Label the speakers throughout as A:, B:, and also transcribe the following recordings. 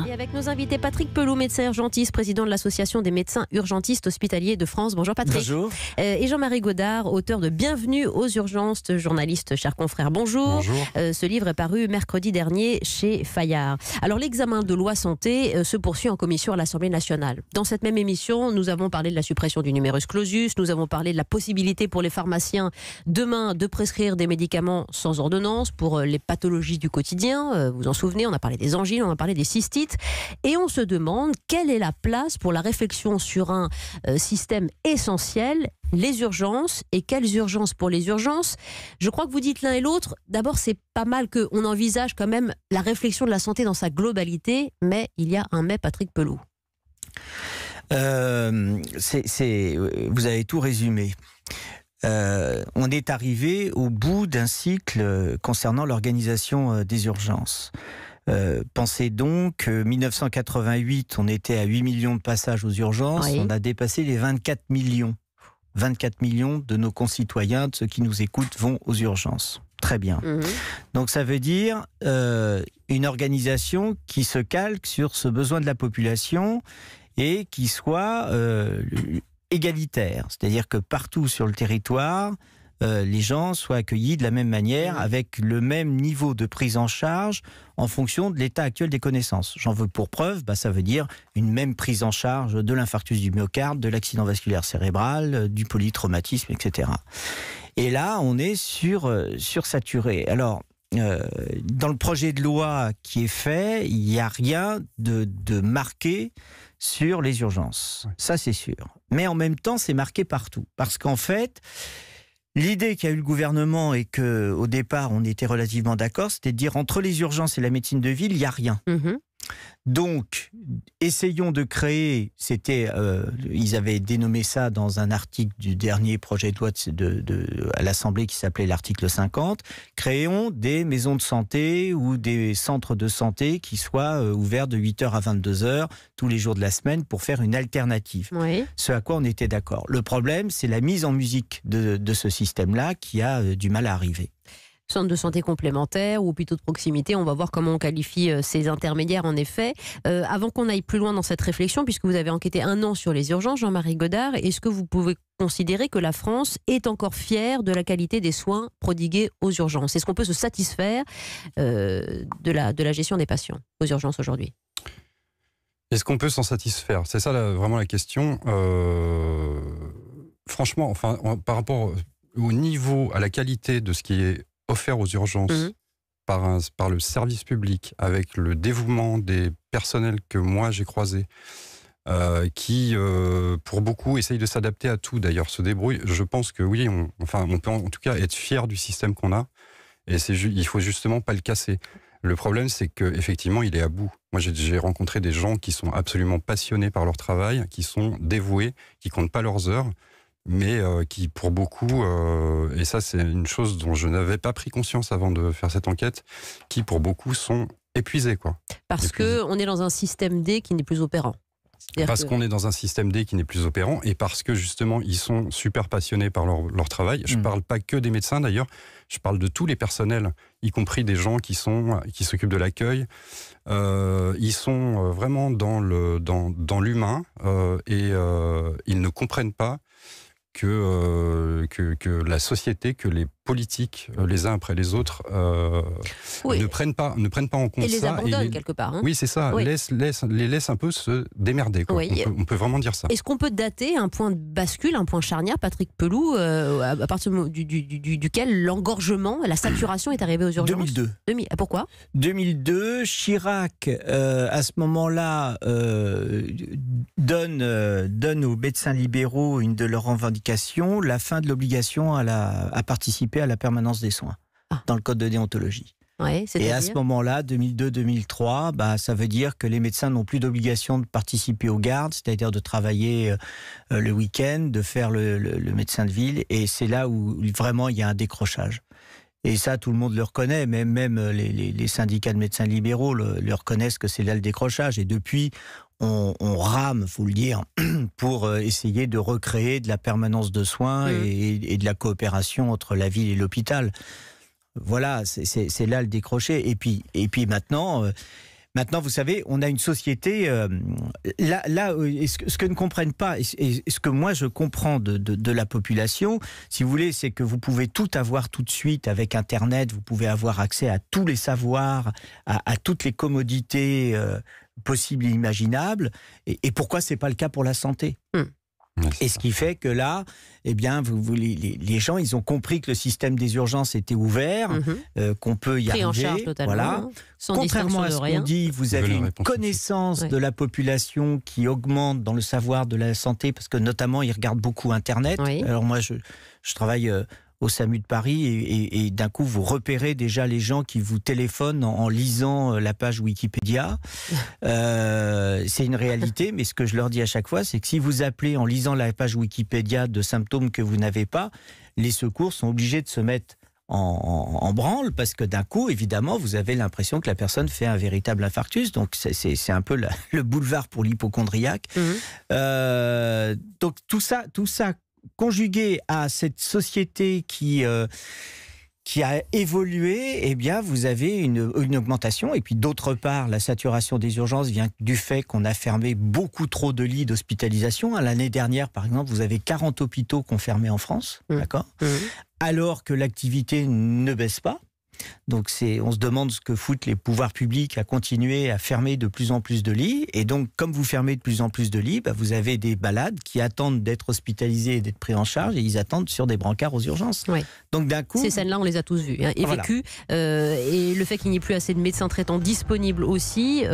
A: Et avec nos invités, Patrick Pelloux, médecin urgentiste, président de l'association des médecins urgentistes hospitaliers de France. Bonjour Patrick.
B: Bonjour.
A: Et Jean-Marie Godard, auteur de Bienvenue aux urgences, journaliste, cher confrère. Bonjour.
B: Bonjour.
A: Ce livre est paru mercredi dernier chez Fayard. Alors l'examen de loi santé se poursuit en commission à l'Assemblée nationale. Dans cette même émission, nous avons parlé de la suppression du numerus clausus, nous avons parlé de la possibilité pour les pharmaciens demain de prescrire des médicaments sans ordonnance pour les pathologies du quotidien. Vous vous en souvenez, on a parlé des angines, on a parlé des cystites. Et on se demande quelle est la place pour la réflexion sur un système essentiel, les urgences. Et quelles urgences pour les urgences? Je crois que vous dites l'un et l'autre. D'abord, c'est pas mal qu'on envisage quand même la réflexion de la santé dans sa globalité, mais il y a un mais, Patrick Pelloux.
B: Vous avez tout résumé. On est arrivé au bout d'un cycle concernant l'organisation des urgences. Pensez donc, 1988, on était à 8 millions de passages aux urgences, oui. On a dépassé les 24 millions. 24 millions de nos concitoyens, de ceux qui nous écoutent, vont aux urgences. Très bien. Donc ça veut dire une organisation qui se calque sur ce besoin de la population et qui soit égalitaire. C'est-à-dire que partout sur le territoire, les gens soient accueillis de la même manière, avec le même niveau de prise en charge en fonction de l'état actuel des connaissances. J'en veux pour preuve, ça veut dire une même prise en charge de l'infarctus du myocarde, de l'accident vasculaire cérébral, du polytraumatisme, etc. Et là, on est sursaturé. Alors, dans le projet de loi qui est fait, il n'y a rien de marqué sur les urgences. Ça, c'est sûr. Mais en même temps, c'est marqué partout. Parce qu'en fait, l'idée qu'a eu le gouvernement et qu'au départ on était relativement d'accord, c'était de dire entre les urgences et la médecine de ville, il n'y a rien. Donc, essayons de créer, ils avaient dénommé ça dans un article du dernier projet de loi à l'Assemblée qui s'appelait l'article 50, créons des maisons de santé ou des centres de santé qui soient ouverts de 8h à 22h tous les jours de la semaine pour faire une alternative. Oui. Ce à quoi on était d'accord. Le problème, c'est la mise en musique de ce système-là qui a du mal à arriver.
A: Centre de santé complémentaire ou hôpitaux de proximité, on va voir comment on qualifie ces intermédiaires en effet. Avant qu'on aille plus loin dans cette réflexion, puisque vous avez enquêté 1 an sur les urgences, Jean-Marie Godard, est-ce que vous pouvez considérer que la France est encore fière de la qualité des soins prodigués aux urgences? Est-ce qu'on peut se satisfaire de la gestion des patients aux urgences aujourd'hui?
C: Est-ce qu'on peut s'en satisfaire? C'est ça vraiment la question. Franchement, par rapport au niveau, à la qualité de ce qui est offert aux urgences par le service public, avec le dévouement des personnels que moi j'ai croisés, qui pour beaucoup essayent de s'adapter à tout, d'ailleurs se débrouillent. Je pense que oui, on peut en tout cas être fier du système qu'on a, et il faut justement pas le casser. Le problème, c'est qu'effectivement, il est à bout. Moi, j'ai rencontré des gens qui sont absolument passionnés par leur travail, qui sont dévoués, qui comptent pas leurs heures, mais qui, pour beaucoup, et ça c'est une chose dont je n'avais pas pris conscience avant de faire cette enquête, qui pour beaucoup sont épuisés, quoi.
A: Parce qu'on est dans un système D qui n'est plus opérant.
C: Parce qu'on est dans un système D qui n'est plus opérant, et parce que justement ils sont super passionnés par leur travail. Je ne parle pas que des médecins d'ailleurs, je parle de tous les personnels, y compris des gens qui s'occupent de l'accueil. Ils sont vraiment dans l'humain, et ils ne comprennent pas que la société, que les politiques, les uns après les autres, ne prennent pas en compte ça.
A: Et les abandonnent quelque part. Hein.
C: Oui, c'est ça. Oui. Les laissent un peu se démerder. Quoi. Oui. On peut vraiment dire ça.
A: Est-ce qu'on peut dater un point de bascule, un point charnière, Patrick Pelloux, à partir duquel l'engorgement, la saturation est arrivée aux urgences?
B: 2002.
A: Pourquoi
B: 2002, Chirac, à ce moment-là, donne aux médecins libéraux une de leurs revendications, la fin de l'obligation à participer à la permanence des soins dans le code de déontologie.
A: Ouais,
B: et à ce moment-là, 2002-2003, ça veut dire que les médecins n'ont plus d'obligation de participer aux gardes, c'est-à-dire de travailler le week-end, de faire le médecin de ville, et c'est là où vraiment il y a un décrochage. Et ça, tout le monde le reconnaît, même les syndicats de médecins libéraux le reconnaissent que c'est là le décrochage. Et depuis, on rame, il faut le dire, pour essayer de recréer de la permanence de soins et de la coopération entre la ville et l'hôpital. Voilà, c'est là le décroché. Et puis maintenant, Maintenant, vous savez, on a une société... ce que ne comprennent pas, et ce que moi je comprends de la population, si vous voulez, c'est que vous pouvez tout avoir tout de suite avec Internet, vous pouvez avoir accès à tous les savoirs, à toutes les commodités possibles et imaginables. Et pourquoi c'est pas le cas pour la santé ? Et ce qui fait que là, eh bien, les gens, ils ont compris que le système des urgences était ouvert, qu'on peut y arriver.
A: En charge totalement,
B: voilà.
A: Sans
B: contrairement à ce qu'on dit, vous avez une connaissance
A: ouais.
B: de la population qui augmente dans le savoir de la santé, parce que notamment, ils regardent beaucoup Internet.
A: Oui.
B: Alors moi, je travaille au SAMU de Paris et d'un coup, vous repérez déjà les gens qui vous téléphonent en lisant la page Wikipédia. C'est une réalité, mais ce que je leur dis à chaque fois, c'est que si vous appelez en lisant la page Wikipédia de symptômes que vous n'avez pas, les secours sont obligés de se mettre en branle, parce que d'un coup, évidemment, vous avez l'impression que la personne fait un véritable infarctus. Donc, c'est un peu le boulevard pour l'hypocondriaque. Donc, tout ça conjugué à cette société qui a évolué, eh bien, vous avez une augmentation. Et puis, d'autre part, la saturation des urgences vient du fait qu'on a fermé beaucoup trop de lits d'hospitalisation. L'année dernière, par exemple, vous avez 40 hôpitaux qu'on fermait en France, d'accord ? Alors que l'activité ne baisse pas. Donc on se demande ce que foutent les pouvoirs publics à continuer à fermer de plus en plus de lits. Et donc, comme vous fermez de plus en plus de lits, vous avez des malades qui attendent d'être hospitalisés et d'être pris en charge, et ils attendent sur des brancards aux urgences.
A: Oui.
B: Donc d'un coup...
A: Ces scènes-là, on les a tous vues et vécues. Et le fait qu'il n'y ait plus assez de médecins traitants disponibles aussi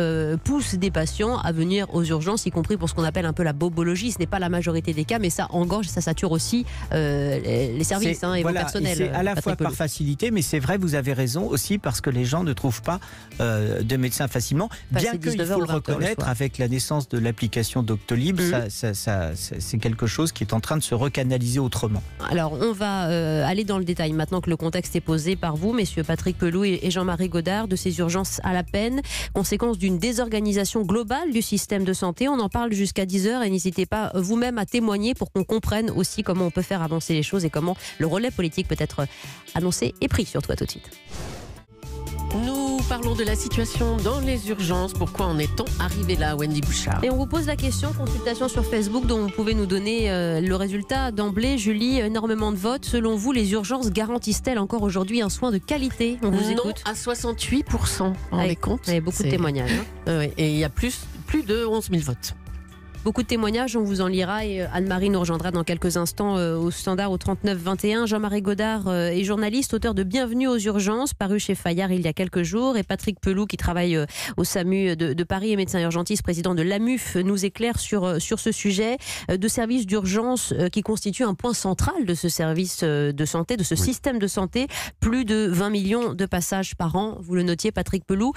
A: pousse des patients à venir aux urgences, y compris pour ce qu'on appelle un peu la bobologie. Ce n'est pas la majorité des cas, mais ça engorge, ça sature aussi les services et vos personnels.
B: C'est à la fois par facilité, mais c'est vrai, vous avez raison aussi, parce que les gens ne trouvent pas de médecins facilement. Bien qu'il faut le reconnaître, avec la naissance de l'application Doctolib, c'est quelque chose qui est en train de se recanaliser autrement.
A: Alors, on va aller dans le détail maintenant que le contexte est posé par vous, messieurs Patrick Pelloux et Jean-Marie Godard, de ces urgences à la peine, conséquence d'une désorganisation globale du système de santé. On en parle jusqu'à 10h et n'hésitez pas vous-même à témoigner pour qu'on comprenne aussi comment on peut faire avancer les choses et comment le relais politique peut être annoncé et pris. Surtout, à tout de suite.
D: Nous parlons de la situation dans les urgences. Pourquoi en est-on arrivé là, Wendy Bouchard ?
A: Et on vous pose la question, consultation sur Facebook, dont vous pouvez nous donner le résultat d'emblée. Julie, énormément de votes. Selon vous, les urgences garantissent-elles encore aujourd'hui un soin de qualité ? On vous écoute.
D: À 68%. Vous vous rendez compte ?
A: Il y a beaucoup de témoignages.
D: Et il y a plus de 11 000 votes.
A: Beaucoup de témoignages, on vous en lira et Anne-Marie nous rejoindra dans quelques instants au standard au 39 21. Jean-Marie Godard est journaliste, auteur de Bienvenue aux urgences, paru chez Fayard il y a quelques jours, et Patrick Pelloux qui travaille au SAMU de Paris et médecin urgentiste, président de l'AMUF, nous éclaire sur ce sujet de services d'urgence qui constitue un point central de ce service de santé, de ce système de santé. Plus de 20 millions de passages par an, vous le notiez Patrick Pelloux.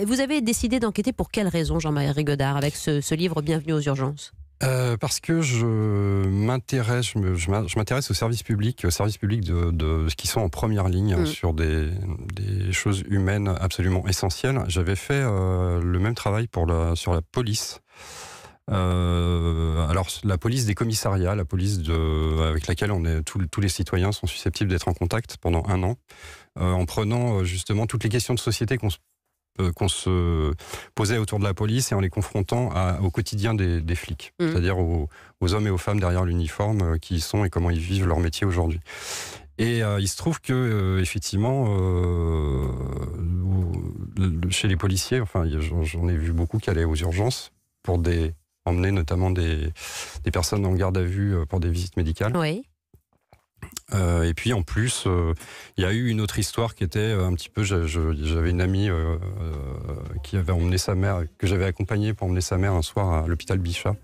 A: Vous avez décidé d'enquêter pour quelle raison, Jean-Marie Godard, avec ce livre Bienvenue aux urgences ?
C: Parce que je m'intéresse au service public de ce qui sont en première ligne sur des choses humaines absolument essentielles. J'avais fait le même travail sur la police. Alors la police des commissariats, la police avec laquelle tous les citoyens sont susceptibles d'être en contact pendant 1 an, en prenant justement toutes les questions de société qu'on se posait autour de la police et en les confrontant au quotidien des flics, c'est-à-dire aux hommes et aux femmes derrière l'uniforme qui sont et comment ils vivent leur métier aujourd'hui. Et il se trouve que effectivement, chez les policiers, j'en ai vu beaucoup qui allaient aux urgences pour emmener notamment des personnes en garde à vue pour des visites médicales.
A: Oui.
C: Et puis en plus, il y a eu une autre histoire qui était un petit peu. J'avais une amie qui avait emmené sa mère, que j'avais accompagnée pour emmener sa mère un soir à l'hôpital Bichat.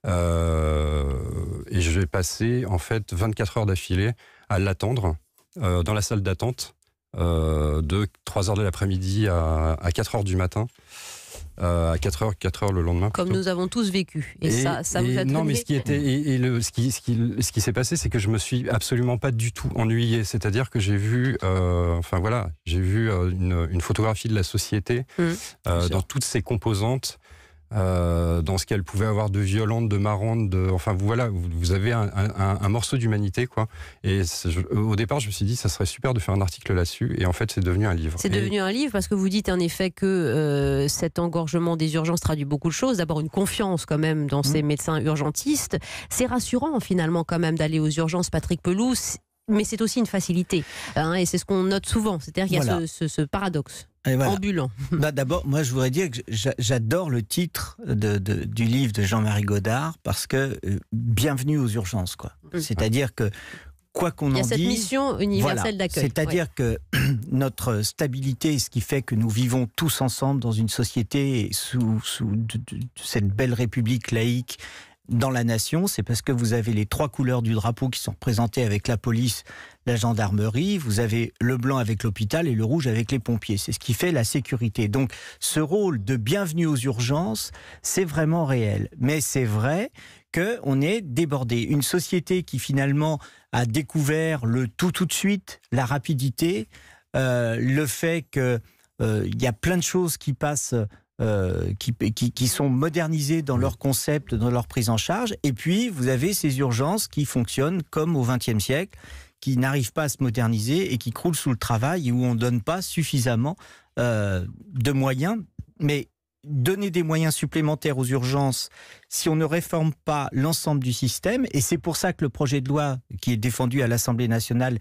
C: Et je vais passer en fait 24 heures d'affilée à l'attendre dans la salle d'attente de 3h de l'après-midi à 4h du matin. À 4h le lendemain.
A: Comme nous avons tous vécu. Et ça vous a
C: non, mais ce qui s'est passé, c'est que je me suis absolument pas du tout ennuyé. C'est-à-dire que j'ai vu, une photographie de la société dans toutes ses composantes. dans ce qu'elle pouvait avoir de violente, de marrante, enfin voilà, vous avez un morceau d'humanité, quoi. Et au départ, je me suis dit, ça serait super de faire un article là-dessus, et en fait, c'est devenu un livre.
A: C'est devenu un livre parce que vous dites en effet que cet engorgement des urgences traduit beaucoup de choses. D'abord, une confiance quand même dans ces médecins urgentistes. C'est rassurant finalement quand même d'aller aux urgences, Patrick Pelloux, mais c'est aussi une facilité, hein, et c'est ce qu'on note souvent. C'est-à-dire qu'il y a ce paradoxe. Ambulant.
B: D'abord, moi, je voudrais dire que j'adore le titre du livre de Jean-Marie Godard, parce que bienvenue aux urgences, quoi. C'est-à-dire que quoi qu'on en dise,
A: il y a cette mission universelle d'accueil.
B: C'est-à-dire que notre stabilité, ce qui fait que nous vivons tous ensemble dans une société sous cette belle république laïque dans la nation, c'est parce que vous avez les 3 couleurs du drapeau qui sont représentées avec la police, la gendarmerie, vous avez le blanc avec l'hôpital et le rouge avec les pompiers. C'est ce qui fait la sécurité. Donc ce rôle de bienvenue aux urgences, c'est vraiment réel. Mais c'est vrai qu'on est débordé. Une société qui finalement a découvert le tout de suite, la rapidité, le fait qu'il y a plein de choses qui passent, qui sont modernisées dans leur concept, dans leur prise en charge. Et puis, vous avez ces urgences qui fonctionnent comme au XXe siècle, qui n'arrivent pas à se moderniser et qui croulent sous le travail, et où on ne donne pas suffisamment de moyens. Mais donner des moyens supplémentaires aux urgences, si on ne réforme pas l'ensemble du système, et c'est pour ça que le projet de loi qui est défendu à l'Assemblée nationale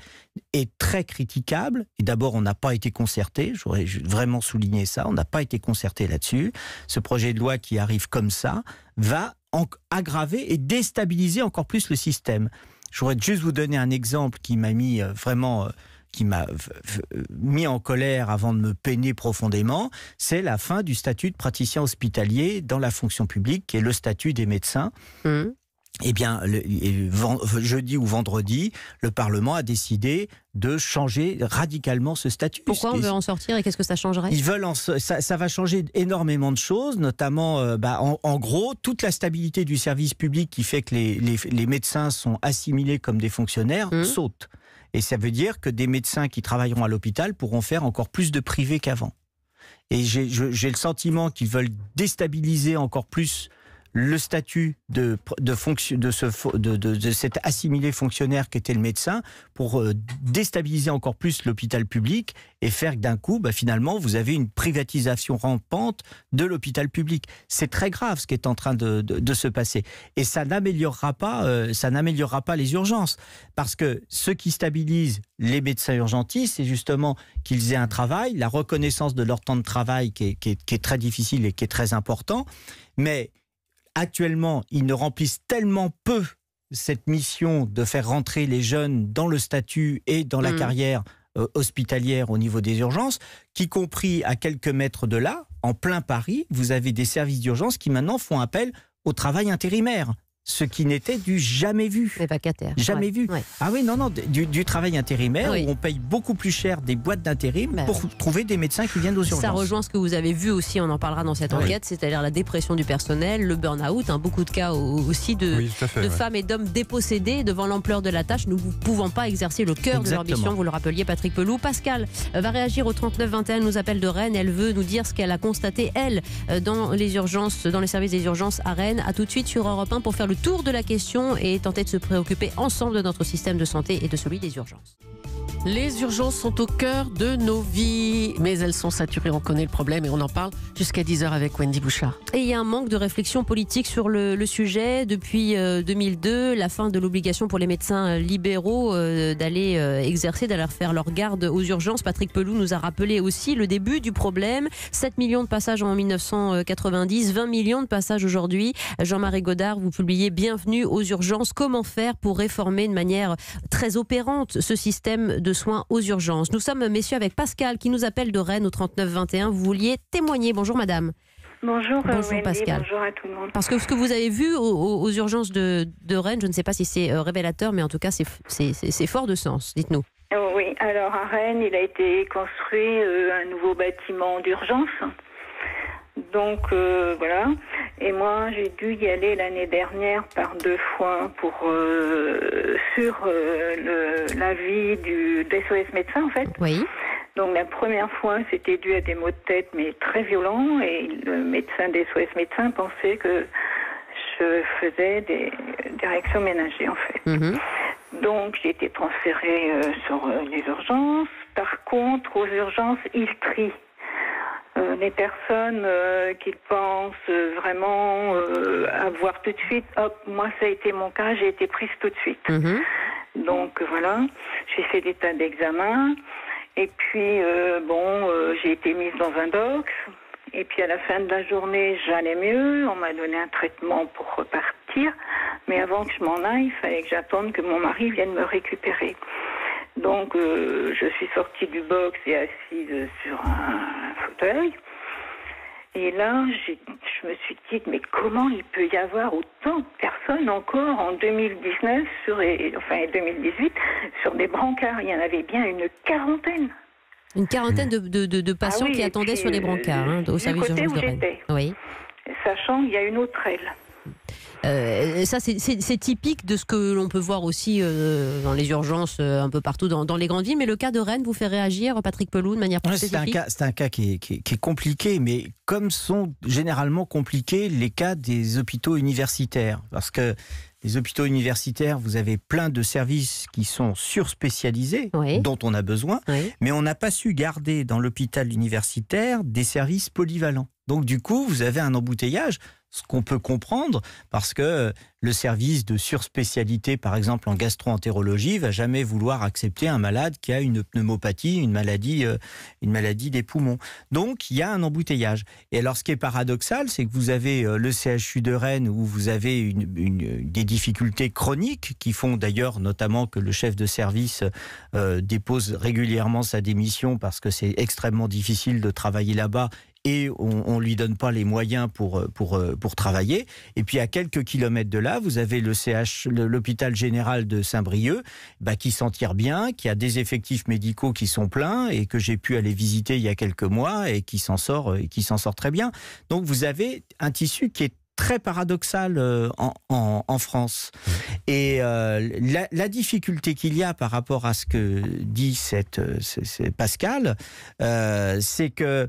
B: est très critiquable. Et d'abord, on n'a pas été concerté, j'aurais vraiment souligné ça, on n'a pas été concerté là-dessus. Ce projet de loi qui arrive comme ça va aggraver et déstabiliser encore plus le système. Je voudrais juste vous donner un exemple qui m'a mis qui m'a mis en colère avant de me peiner profondément, c'est la fin du statut de praticien hospitalier dans la fonction publique, qui est le statut des médecins. Eh bien, jeudi ou vendredi, le Parlement a décidé de changer radicalement ce statut.
A: Pourquoi on veut en sortir et qu'est-ce que ça changerait ?
B: Ça va changer énormément de choses, notamment, en gros, toute la stabilité du service public qui fait que les médecins sont assimilés comme des fonctionnaires saute. Et ça veut dire que des médecins qui travailleront à l'hôpital pourront faire encore plus de privé qu'avant. Et j'ai le sentiment qu'ils veulent déstabiliser encore plus le statut de cet assimilé fonctionnaire qu'était le médecin, pour déstabiliser encore plus l'hôpital public et faire que d'un coup, finalement, vous avez une privatisation rampante de l'hôpital public. C'est très grave ce qui est en train de se passer. Et ça n'améliorera pas les urgences. Parce que ce qui stabilise les médecins urgentistes, c'est justement qu'ils aient un travail, la reconnaissance de leur temps de travail qui est très difficile et qui est très important. Mais actuellement, ils ne remplissent tellement peu cette mission de faire rentrer les jeunes dans le statut et dans la carrière hospitalière au niveau des urgences, qu'y compris à quelques mètres de là, en plein Paris, vous avez des services d'urgence qui maintenant font appel au travail intérimaire. Ce qui n'était jamais vu.
A: Les vacataires.
B: Jamais vu.
A: Ouais.
B: Ah oui, non, du travail intérimaire, où on paye beaucoup plus cher des boîtes d'intérim pour trouver des médecins qui viennent aux urgences.
A: Ça rejoint ce que vous avez vu aussi, on en parlera dans cette enquête, c'est-à-dire la dépression du personnel, le burn-out, beaucoup de cas aussi de femmes et d'hommes dépossédés devant l'ampleur de la tâche, ne pouvant pas exercer le cœur de leur mission, vous le rappeliez, Patrick Pelloux. Pascal va réagir au 3921, elle nous appelle de Rennes, elle veut nous dire ce qu'elle a constaté, elle, dans les urgences, dans les services des urgences à Rennes. À tout de suite sur Europe 1 pour faire le tour de la question et tenter de se préoccuper ensemble de notre système de santé et de celui des urgences.
D: Les urgences sont au cœur de nos vies, mais elles sont saturées, on connaît le problème et on en parle jusqu'à 10h avec Wendy Bouchard.
A: Et il y a un manque de réflexion politique sur le sujet. Depuis 2002, la fin de l'obligation pour les médecins libéraux d'aller exercer, d'aller faire leur garde aux urgences. Patrick Pelloux nous a rappelé aussi le début du problème. 7 millions de passages en 1990, 20 millions de passages aujourd'hui. Jean-Marie Godard, vous publiez Bienvenue aux urgences. Comment faire pour réformer de manière très opérante ce système de soins aux urgences? Nous sommes, messieurs, avec Pascal qui nous appelle de Rennes au 3921. Vous vouliez témoigner. Bonjour madame.
E: Bonjour Wendy,
A: Pascal.
E: bonjour à tout le monde.
A: Parce que ce que vous avez vu aux urgences de Rennes, je ne sais pas si c'est révélateur, mais en tout cas c'est fort de sens. Dites-nous.
E: Oui, alors à Rennes, il a été construit un nouveau bâtiment d'urgence. Donc voilà. Et moi, j'ai dû y aller l'année dernière par 2 fois pour sur l'avis des SOS médecins en fait.
A: Oui.
E: Donc la première fois, c'était dû à des maux de tête, mais très violents, et le médecin des SOS médecins pensait que je faisais des réactions ménagères, en fait. Donc j'ai été transférée sur les urgences. Par contre, aux urgences, ils trient les personnes qu'ils pensent vraiment avoir tout de suite. Hop, moi ça a été mon cas, j'ai été prise tout de suite. Donc voilà, j'ai fait des tas d'examens. Et puis, j'ai été mise dans un dox. Et puis, à la fin de la journée, j'allais mieux. On m'a donné un traitement pour repartir. Mais avant que je m'en aille, il fallait que j'attende que mon mari vienne me récupérer. Donc, je suis sortie du box et assise sur un fauteuil. Et là, je me suis dit, mais comment il peut y avoir autant de personnes encore en 2019, et 2018, sur des brancards? Il y en avait bien une quarantaine.
A: Une quarantaine de patients qui attendaient sur les brancards au service d'urgence de Rennes. Oui.
E: Sachant qu'il y a une autre aile.
A: Ça, c'est typique de ce que l'on peut voir aussi dans les urgences un peu partout dans les grandes villes. Mais le cas de Rennes vous fait réagir, Patrick Pelloux, de manière plus spécifique?
B: C'est un cas qui est compliqué, mais comme sont généralement compliqués les cas des hôpitaux universitaires. Parce que les hôpitaux universitaires, vous avez plein de services qui sont surspécialisés, dont on a besoin, mais on n'a pas su garder dans l'hôpital universitaire des services polyvalents. Donc du coup, vous avez un embouteillage, ce qu'on peut comprendre, parce que le service de surspécialité, par exemple en gastro-entérologie, va jamais vouloir accepter un malade qui a une pneumopathie, une maladie des poumons. Donc il y a un embouteillage. Et alors ce qui est paradoxal, c'est que vous avez le CHU de Rennes où vous avez des difficultés chroniques qui font d'ailleurs notamment que le chef de service dépose régulièrement sa démission parce que c'est extrêmement difficile de travailler là-bas. Et on ne lui donne pas les moyens pour travailler. Et puis à quelques kilomètres de là, vous avez l'hôpital général de Saint-Brieuc qui s'en tire bien, qui a des effectifs médicaux qui sont pleins et que j'ai pu aller visiter il y a quelques mois et qui s'en sort très bien. Donc vous avez un tissu qui est très paradoxal en France. Et la difficulté qu'il y a par rapport à ce que dit Pascal, c'est que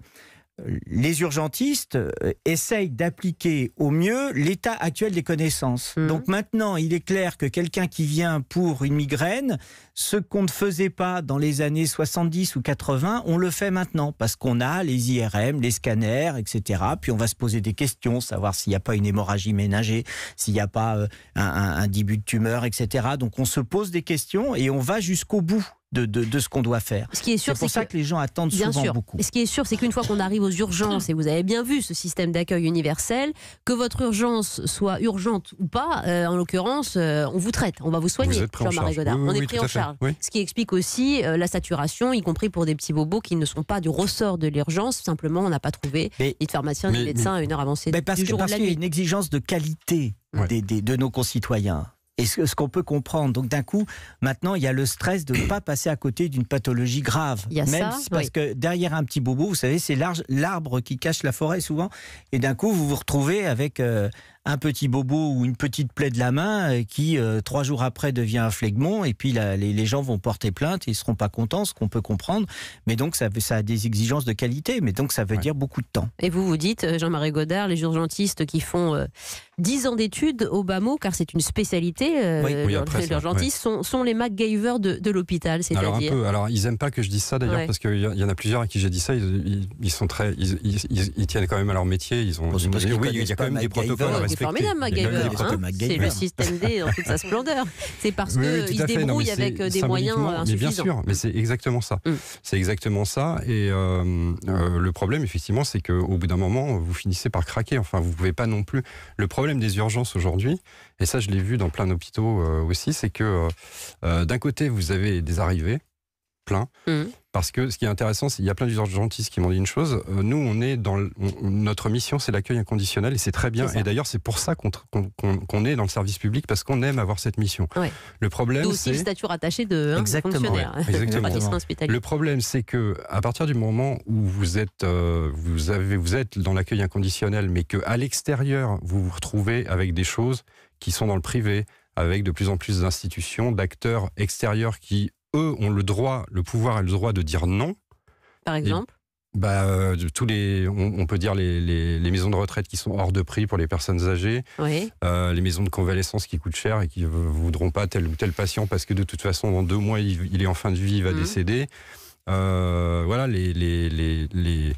B: les urgentistes essayent d'appliquer au mieux l'état actuel des connaissances. Donc maintenant, il est clair que quelqu'un qui vient pour une migraine, ce qu'on ne faisait pas dans les années 70 ou 80, on le fait maintenant parce qu'on a les IRM, les scanners, etc. Puis on va se poser des questions, savoir s'il n'y a pas une hémorragie ménagée, s'il n'y a pas un début de tumeur, etc. Donc on se pose des questions et on va jusqu'au bout de ce qu'on doit faire. C'est pour ça que les gens attendent souvent beaucoup.
A: Et ce qui est sûr, c'est qu'une fois qu'on arrive aux urgences, et vous avez bien vu ce système d'accueil universel, que votre urgence soit urgente ou pas, en l'occurrence, on vous traite, on va vous soigner, Jean-Marie Godard. On est pris en charge. Ce qui explique aussi la saturation, y compris pour des petits bobos qui ne sont pas du ressort de l'urgence. Simplement, on n'a pas trouvé ni de pharmacien ni de médecin à une heure avancée du jour ou de la nuit.
B: Parce qu'il y a une exigence de qualité de nos concitoyens. Et ce qu'on peut comprendre. Donc d'un coup, maintenant, il y a le stress de ne pas passer à côté d'une pathologie grave. Parce que derrière un petit bobo, vous savez, c'est l'arbre qui cache la forêt souvent. Et d'un coup, vous vous retrouvez avec un petit bobo ou une petite plaie de la main qui, 3 jours après, devient un phlegmon. Et puis les gens vont porter plainte et ils ne seront pas contents, ce qu'on peut comprendre. Mais donc, ça a des exigences de qualité. Mais donc, ça veut dire beaucoup de temps.
A: Et vous dites, Jean-Marie Godard, les urgentistes qui font 10 ans d'études au bas mot, car c'est une spécialité, les urgentistes sont les MacGyver de l'hôpital, c'est-à-dire...
C: Alors, ils n'aiment pas que je dise ça, d'ailleurs, parce qu'il y en a plusieurs à qui j'ai dit ça, ils sont très... Ils tiennent quand même à leur métier, il y a quand même des protocoles à respecter.
A: C'est formidable, MacGyver. C'est le système D dans toute sa splendeur. C'est parce qu'ils se débrouillent avec des moyens insuffisants.
C: Mais bien sûr, mais c'est exactement ça. C'est exactement ça. Et le problème, effectivement, c'est qu'au bout d'un moment, vous finissez par craquer. Enfin, vous ne pouvez pas non plus... Le problème des urgences aujourd'hui, et ça je l'ai vu dans plein d'hôpitaux aussi, c'est que d'un côté, vous avez des arrivées, plein. Parce que ce qui est intéressant, c'est qu'il y a plein d'urgentistes qui m'ont dit une chose. Nous, on est notre mission, c'est l'accueil inconditionnel, et c'est très bien. Et d'ailleurs, c'est pour ça qu'on est dans le service public, parce qu'on aime avoir cette mission. Le problème,
A: aussi le statut rattaché de fonctionnaire.
C: Exactement. Le problème, c'est que à partir du moment où vous êtes dans l'accueil inconditionnel, mais qu'à l'extérieur, vous vous retrouvez avec des choses qui sont dans le privé, avec de plus en plus d'institutions, d'acteurs extérieurs qui eux ont le pouvoir et le droit de dire non,
A: Par exemple
C: on peut dire les maisons de retraite qui sont hors de prix pour les personnes âgées,
A: oui.
C: Les maisons de convalescence qui coûtent cher et qui ne voudront pas tel ou tel patient parce que de toute façon, dans 2 mois, il est en fin de vie, il va décéder. Voilà, je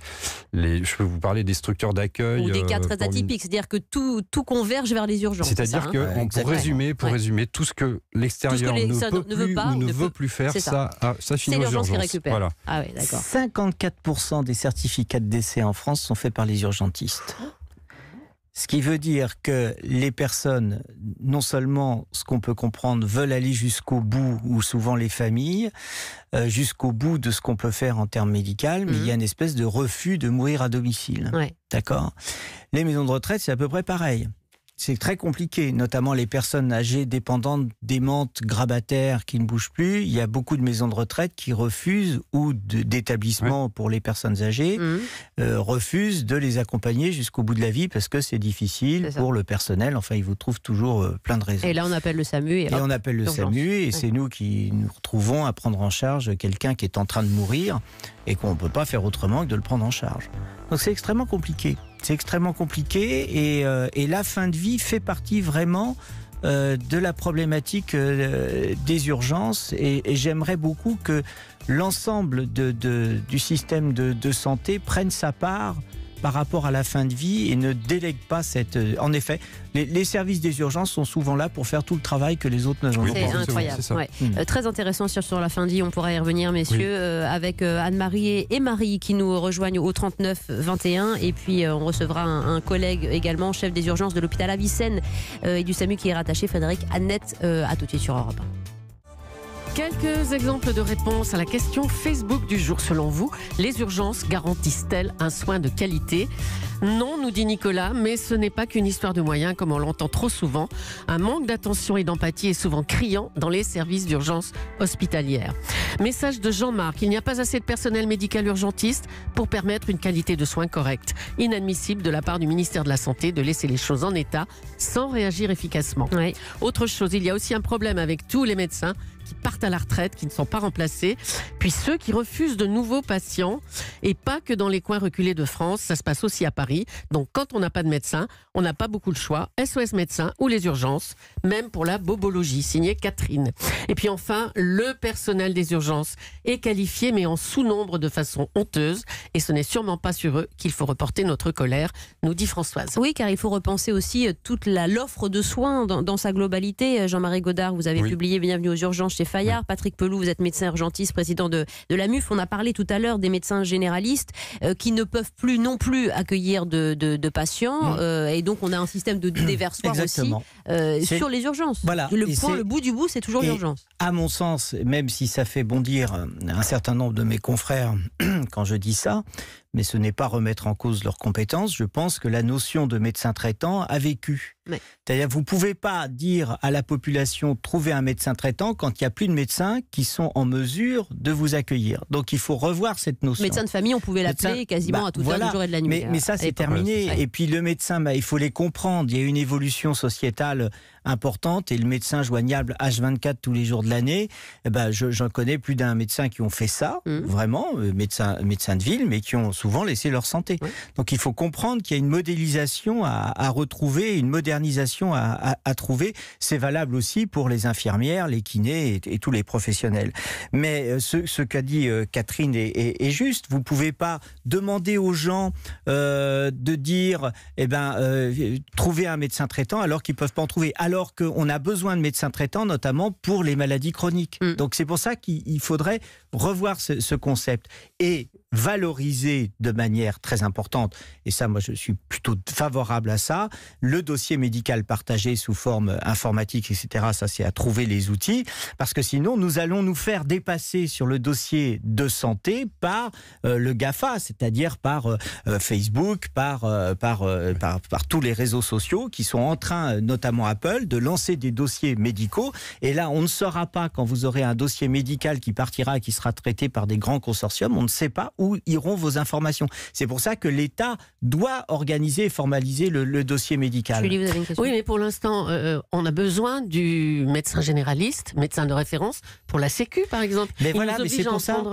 C: peux vous parler des structures d'accueil.
A: Ou des cas très atypiques, c'est-à-dire que tout converge vers les urgences.
C: C'est-à-dire que, pour résumer, tout ce que l'extérieur ne veut plus faire, ça finit aux urgences.
A: Qui récupère.
C: Voilà.
A: Ah oui, d'accord.
B: 54% des certificats de décès en France sont faits par les urgentistes. Ce qui veut dire que les personnes, non seulement, ce qu'on peut comprendre, veulent aller jusqu'au bout, ou souvent les familles, jusqu'au bout de ce qu'on peut faire en termes médicaux, mais il y a une espèce de refus de mourir à domicile.
A: Ouais.
B: D'accord ? Les maisons de retraite, c'est à peu près pareil. C'est très compliqué, notamment les personnes âgées, dépendantes, démentes, grabataires, qui ne bougent plus. Il y a beaucoup de maisons de retraite qui refusent, ou d'établissements pour les personnes âgées, refusent de les accompagner jusqu'au bout de la vie parce que c'est difficile pour le personnel. Enfin, ils vous trouvent toujours plein de raisons.
A: Et là, on appelle le SAMU. Et
B: on appelle le SAMU et c'est nous qui nous retrouvons à prendre en charge quelqu'un qui est en train de mourir et qu'on ne peut pas faire autrement que de le prendre en charge. Donc c'est extrêmement compliqué. C'est extrêmement compliqué et la fin de vie fait partie vraiment de la problématique des urgences et j'aimerais beaucoup que l'ensemble du système de santé prenne sa part par rapport à la fin de vie et ne délègue pas cette... En effet, les services des urgences sont souvent là pour faire tout le travail que les autres ne vont pas.
A: C'est incroyable. Très intéressant sur la fin de vie. On pourra y revenir, messieurs, avec Anne-Marie et Marie qui nous rejoignent au 39 21. Et puis, on recevra un collègue également, chef des urgences de l'hôpital Avicenne et du SAMU qui est rattaché, Frédéric Annette. À tout de suite sur Europe 1.
D: Quelques exemples de réponses à la question Facebook du jour. Selon vous, les urgences garantissent-elles un soin de qualité ? Non, nous dit Nicolas, mais ce n'est pas qu'une histoire de moyens, comme on l'entend trop souvent. Un manque d'attention et d'empathie est souvent criant dans les services d'urgence hospitalière. Message de Jean-Marc, il n'y a pas assez de personnel médical urgentiste pour permettre une qualité de soins correcte. Inadmissible de la part du ministère de la Santé de laisser les choses en état sans réagir efficacement.
A: Oui.
D: Autre chose, il y a aussi un problème avec tous les médecins qui partent à la retraite, qui ne sont pas remplacés, puis ceux qui refusent de nouveaux patients, et pas que dans les coins reculés de France, ça se passe aussi à Paris. Donc quand on n'a pas de médecin, on n'a pas beaucoup le choix, SOS médecins ou les urgences, même pour la bobologie, signée Catherine. Et puis enfin, le personnel des urgences est qualifié mais en sous-nombre de façon honteuse, et ce n'est sûrement pas sur eux qu'il faut reporter notre colère, nous dit Françoise.
A: Oui, car il faut repenser aussi toute l'offre de soins dans sa globalité. Jean-Marie Godard, vous avez publié Bienvenue aux urgences chez Fayard. Patrick Pelou, vous êtes médecin urgentiste, président de la MUF. On a parlé tout à l'heure des médecins généralistes qui ne peuvent plus non plus accueillir de patients. Et donc, on a un système de déversoir aussi sur les urgences.
B: Voilà.
A: Le bout du bout, c'est toujours l'urgence.
B: À mon sens, même si ça fait bondir un certain nombre de mes confrères quand je dis ça, mais ce n'est pas remettre en cause leurs compétences, je pense que la notion de médecin traitant a vécu.
A: Ouais.
B: C'est-à-dire, vous ne pouvez pas dire à la population trouver un médecin traitant quand il n'y a plus de médecins qui sont en mesure de vous accueillir. Donc il faut revoir cette notion.
A: Médecin de famille, on pouvait l'appeler quasiment à toute heure du jour et de la nuit.
B: Mais ça, c'est terminé. Et puis le médecin, il faut les comprendre. Il y a une évolution sociétale importante et le médecin joignable H24 tous les jours de l'année, j'en connais plus d'un médecin qui ont fait ça, vraiment, médecin de ville, mais qui ont souvent laissé leur santé. Donc il faut comprendre qu'il y a une modélisation à retrouver, une modernisation à trouver. C'est valable aussi pour les infirmières, les kinés et tous les professionnels. Mais ce qu'a dit Catherine est juste. Vous ne pouvez pas demander aux gens de dire trouver un médecin traitant alors qu'ils ne peuvent pas en trouver. Alors qu'on a besoin de médecins traitants, notamment pour les maladies chroniques. Donc c'est pour ça qu'il faudrait revoir ce concept et valoriser de manière très importante, et ça moi je suis plutôt favorable à ça, le dossier médical partagé sous forme informatique, etc. Ça c'est à trouver les outils, parce que sinon nous allons nous faire dépasser sur le dossier de santé par le GAFA, c'est-à-dire par Facebook, par tous les réseaux sociaux qui sont en train, notamment Apple, de lancer des dossiers médicaux, et là on ne saura pas, quand vous aurez un dossier médical qui partira et qui sera traité par des grands consortiums, on ne sait pas où iront vos informations. C'est pour ça que l'État doit organiser et formaliser le dossier médical.
A: Julie, vous avez une question ?
D: Oui, mais pour l'instant, on a besoin du médecin généraliste, médecin de référence, pour la Sécu, par exemple.
B: Mais voilà, mais c'est pour ça.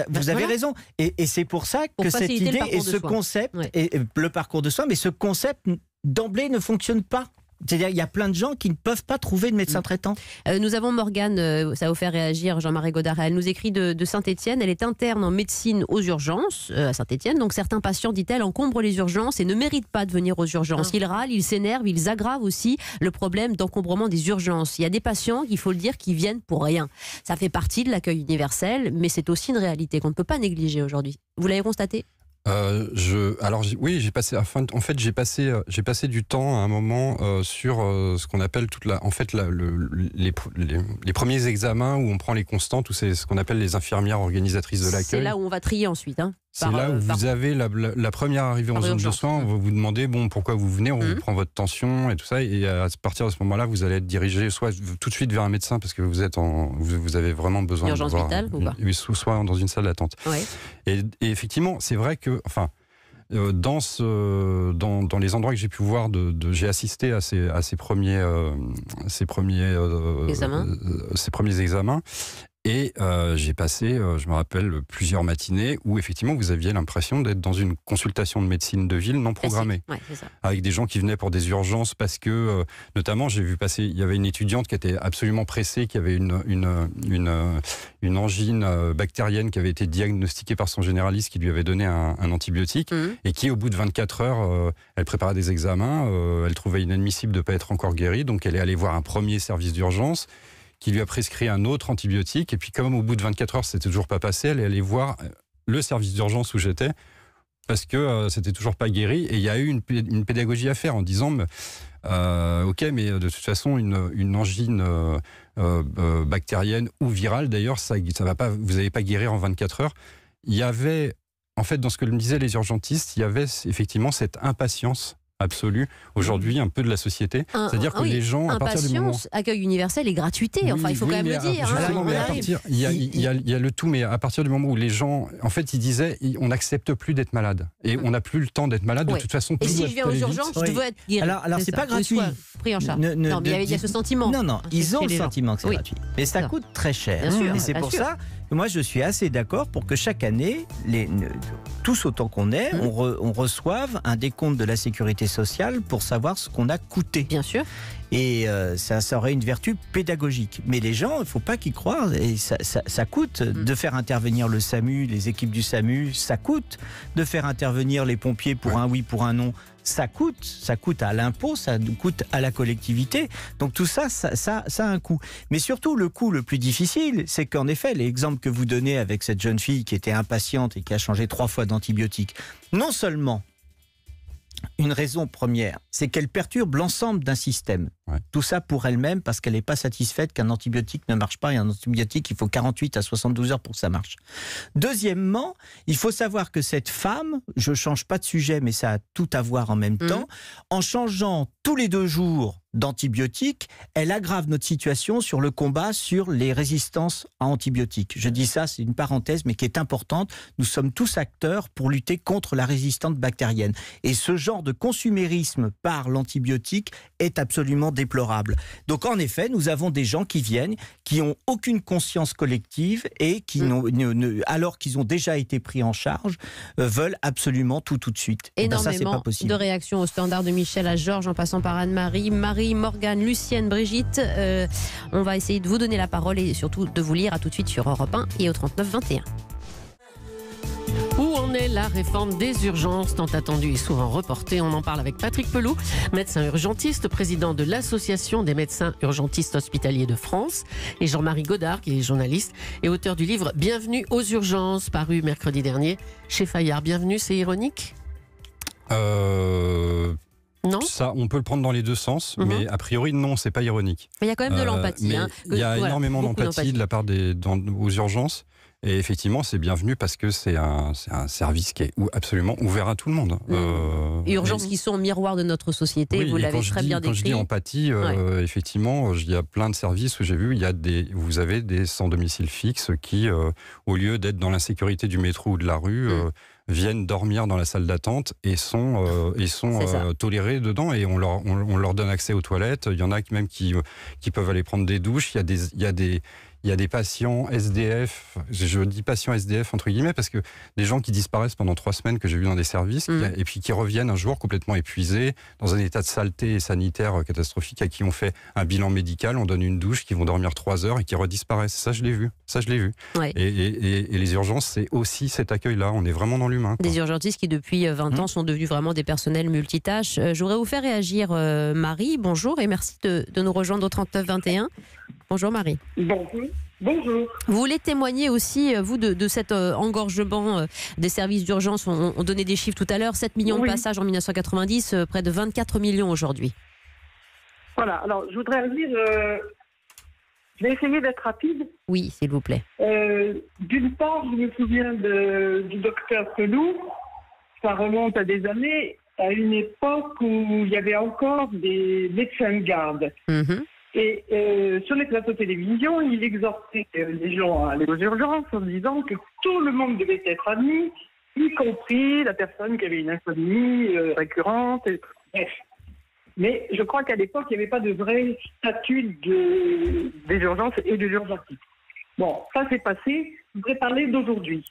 B: vous avez raison. Et c'est pour ça que cette idée et ce concept, et le parcours de soins, mais ce concept d'emblée ne fonctionne pas. C'est-à-dire, il y a plein de gens qui ne peuvent pas trouver de médecin traitant.
A: Nous avons Morgane, ça va vous faire réagir, Jean-Marie Godard. Elle nous écrit de Saint-Étienne. Elle est interne en médecine aux urgences à Saint-Étienne. Donc certains patients, dit-elle, encombrent les urgences et ne méritent pas de venir aux urgences. Ils râlent, ils s'énervent, ils aggravent aussi le problème d'encombrement des urgences. Il y a des patients, il faut le dire, qui viennent pour rien. Ça fait partie de l'accueil universel, mais c'est aussi une réalité qu'on ne peut pas négliger aujourd'hui. Vous l'avez constaté ?
C: Oui, j'ai passé du temps à un moment sur ce qu'on appelle les premiers examens où on prend les constantes, où c'est ce qu'on appelle les infirmières organisatrices de l'accueil.
A: C'est là où on va trier ensuite.
C: C'est là où vous avez la première arrivée en zone de soins, on va vous demander pourquoi vous venez, on vous prend votre tension et tout ça, et à partir de ce moment-là, vous allez être dirigé soit tout de suite vers un médecin parce que vous avez vraiment besoin
A: d'urgence vitale ou pas,
C: soit dans une salle d'attente. Ouais. Et effectivement, c'est vrai que, dans les endroits que j'ai pu voir, j'ai assisté à ces premiers examens. Et j'ai passé, je me rappelle, plusieurs matinées où effectivement vous aviez l'impression d'être dans une consultation de médecine de ville non programmée. Ouais, c'est ça. Avec des gens qui venaient pour des urgences parce que, notamment, j'ai vu passer, il y avait une étudiante qui était absolument pressée, qui avait une angine bactérienne qui avait été diagnostiquée par son généraliste qui lui avait donné un antibiotique et qui, au bout de 24 heures, elle préparait des examens, elle trouvait inadmissible de ne pas être encore guérie, donc elle est allée voir un premier service d'urgence qui lui a prescrit un autre antibiotique, et puis comme au bout de 24 heures, c'était toujours pas passé, elle est allée voir le service d'urgence où j'étais, parce que c'était toujours pas guéri, et il y a eu une pédagogie à faire en disant, ok, mais de toute façon, une angine bactérienne ou virale, d'ailleurs, ça va pas, vous n'allez pas guérir en 24 heures. Il y avait, en fait, dans ce que me disaient les urgentistes, il y avait effectivement cette impatience absolue aujourd'hui un peu de la société, c'est-à-dire que les gens, à partir du moment,
A: accueil universel et gratuité, il faut quand même le dire.
C: Justement, il y a le tout, mais à partir du moment où les gens, en fait, ils disaient, on n'accepte plus d'être malade et on n'a plus le temps d'être malade. De toute façon,
A: et si je viens aux urgences, je dois être guéri.
B: Alors c'est pas gratuit.
A: Pris en charge. Non, mais il y a ce sentiment.
B: Non, ils ont le sentiment que c'est gratuit, mais ça coûte très cher. Et c'est pour ça. Moi, je suis assez d'accord pour que chaque année, tous autant qu'on est, on reçoive un décompte de la sécurité sociale pour savoir ce qu'on a coûté.
A: Bien sûr.
B: Et ça aurait une vertu pédagogique. Mais les gens, il ne faut pas qu'ils croient. Et ça coûte de faire intervenir le SAMU, les équipes du SAMU, ça coûte. De faire intervenir les pompiers pour un oui, pour un non, ça coûte à l'impôt, ça coûte à la collectivité. Donc tout ça a un coût. Mais surtout, le coût le plus difficile, c'est qu'en effet, l'exemple que vous donnez avec cette jeune fille qui était impatiente et qui a changé 3 fois d'antibiotiques, non seulement une raison première, c'est qu'elle perturbe l'ensemble d'un système. Ouais. Tout ça pour elle-même parce qu'elle n'est pas satisfaite qu'un antibiotique ne marche pas. Et un antibiotique, il faut 48 à 72 heures pour que ça marche. Deuxièmement, il faut savoir que cette femme, je ne change pas de sujet, mais ça a tout à voir en même temps, en changeant tous les 2 jours d'antibiotiques, elle aggrave notre situation sur le combat sur les résistances à antibiotiques. Je dis ça, c'est une parenthèse, mais qui est importante. Nous sommes tous acteurs pour lutter contre la résistance bactérienne. Et ce genre de consumérisme par l'antibiotique est absolument déplorable. Donc en effet, nous avons des gens qui viennent, qui n'ont aucune conscience collective et qui, alors qu'ils ont déjà été pris en charge, veulent absolument tout de suite.
A: Énormément
B: ça, c'est pas possible.
A: De réactions au standard de Michel à Georges, en passant par Anne-Marie, Marie, Morgane, Lucienne, Brigitte. On va essayer de vous donner la parole et surtout de vous lire à tout de suite sur Europe 1 et au 39-21.
D: Où en est la réforme des urgences, tant attendue et souvent reportée? On en parle avec Patrick Pelou, médecin urgentiste, président de l'Association des médecins urgentistes hospitaliers de France, et Jean-Marie Godard, qui est journaliste et auteur du livre Bienvenue aux urgences, paru mercredi dernier chez Fayard. Bienvenue, c'est ironique? Non,
C: ça, on peut le prendre dans les 2 sens, mais a priori, non, c'est pas ironique.
A: Mais il y a quand même de l'empathie.
C: Il y a énormément d'empathie de la part aux urgences. Et effectivement, c'est bienvenu parce que c'est un service qui est absolument ouvert à tout le monde.
A: Urgences qui sont miroir de notre société, vous l'avez très bien décrit.
C: Quand je dis empathie, effectivement, il y a plein de services où j'ai vu, vous avez des sans domicile fixe qui, au lieu d'être dans l'insécurité du métro ou de la rue, viennent dormir dans la salle d'attente et sont tolérés dedans, et on leur donne accès aux toilettes. Il y en a même qui peuvent aller prendre des douches. Il y il y a des patients SDF, je dis patients SDF entre guillemets, parce que des gens qui disparaissent pendant 3 semaines que j'ai vu dans des services, et puis qui reviennent un jour complètement épuisés, dans un état de saleté et sanitaire catastrophique, à qui on fait un bilan médical, on donne une douche, qui vont dormir 3 heures et qui redisparaissent. Ça, je l'ai vu.
A: Ouais.
C: Et les urgences, c'est aussi cet accueil-là. On est vraiment dans l'humain.
A: Des urgentistes qui, depuis 20 ans, sont devenus vraiment des personnels multitâches. Je voudrais vous faire réagir, Marie. Bonjour et merci de nous rejoindre au 39-21. Bonjour, Marie.
F: Bonjour.
A: Vous voulez témoigner aussi, vous, de cet engorgement des services d'urgence. On donnait des chiffres tout à l'heure. 7 millions de passages en 1990, près de 24 millions aujourd'hui.
F: Voilà. Alors, je voudrais dire... je vais essayer d'être rapide.
A: Oui, s'il vous plaît.
F: D'une part, je me souviens du docteur Pelou. Ça remonte à des années, à une époque où il y avait encore des médecins de garde. Et sur les plateaux de télévision, il exhortait les gens à aller aux urgences en disant que tout le monde devait être admis, y compris la personne qui avait une insomnie récurrente. Bref. Mais je crois qu'à l'époque, il n'y avait pas de vrai statut des urgences et de l'urgentiste. Bon, ça c'est passé. Je voudrais parler d'aujourd'hui.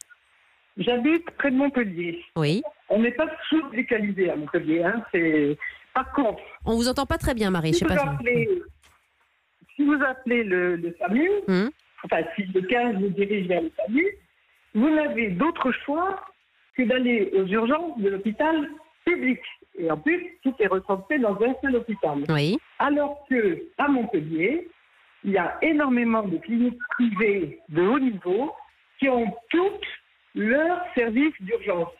F: J'habite près de Montpellier.
A: Oui.
F: On n'est pas sous-localisé à Montpellier. Par contre...
A: On vous entend pas très bien, Marie.
F: Si vous appelez le SAMU, enfin si le 15 vous dirige vers le SAMU, vous n'avez d'autre choix que d'aller aux urgences de l'hôpital public. Et en plus, tout est recentré dans un seul hôpital.
A: Oui.
F: Alors qu'à Montpellier, il y a énormément de cliniques privées de haut niveau qui ont toutes leurs services d'urgence.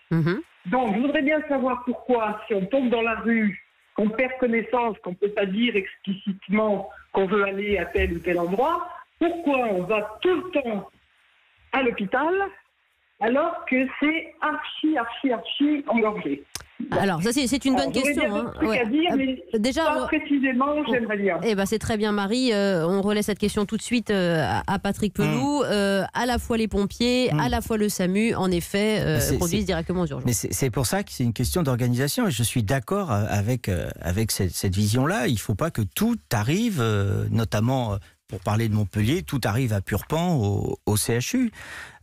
F: Donc, je voudrais bien savoir pourquoi, si on tombe dans la rue, qu'on perd connaissance, qu'on ne peut pas dire explicitement qu'on veut aller à tel ou tel endroit, pourquoi on va tout le temps à l'hôpital alors que c'est archi engorgé.
A: Alors, ça c'est une bonne question.
F: À dire, mais
A: déjà,
F: précisément, j'aimerais bien.
A: Eh ben, c'est très bien, Marie. On relaie cette question tout de suite à Patrick Pelou. À la fois les pompiers, à la fois le SAMU, en effet, conduisent directement aux urgences.
B: Mais c'est pour ça que c'est une question d'organisation. Et je suis d'accord avec cette vision-là. Il ne faut pas que tout arrive, notamment... Pour parler de Montpellier, tout arrive à Purpan au CHU.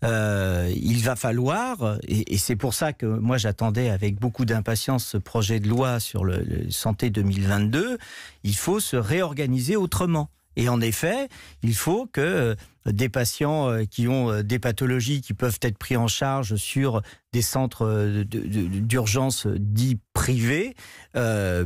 B: Il va falloir, et c'est pour ça que moi j'attendais avec beaucoup d'impatience ce projet de loi sur le santé 2022, il faut se réorganiser autrement. Et en effet, il faut que des patients qui ont des pathologies qui peuvent être pris en charge sur des centres d'urgence dits privés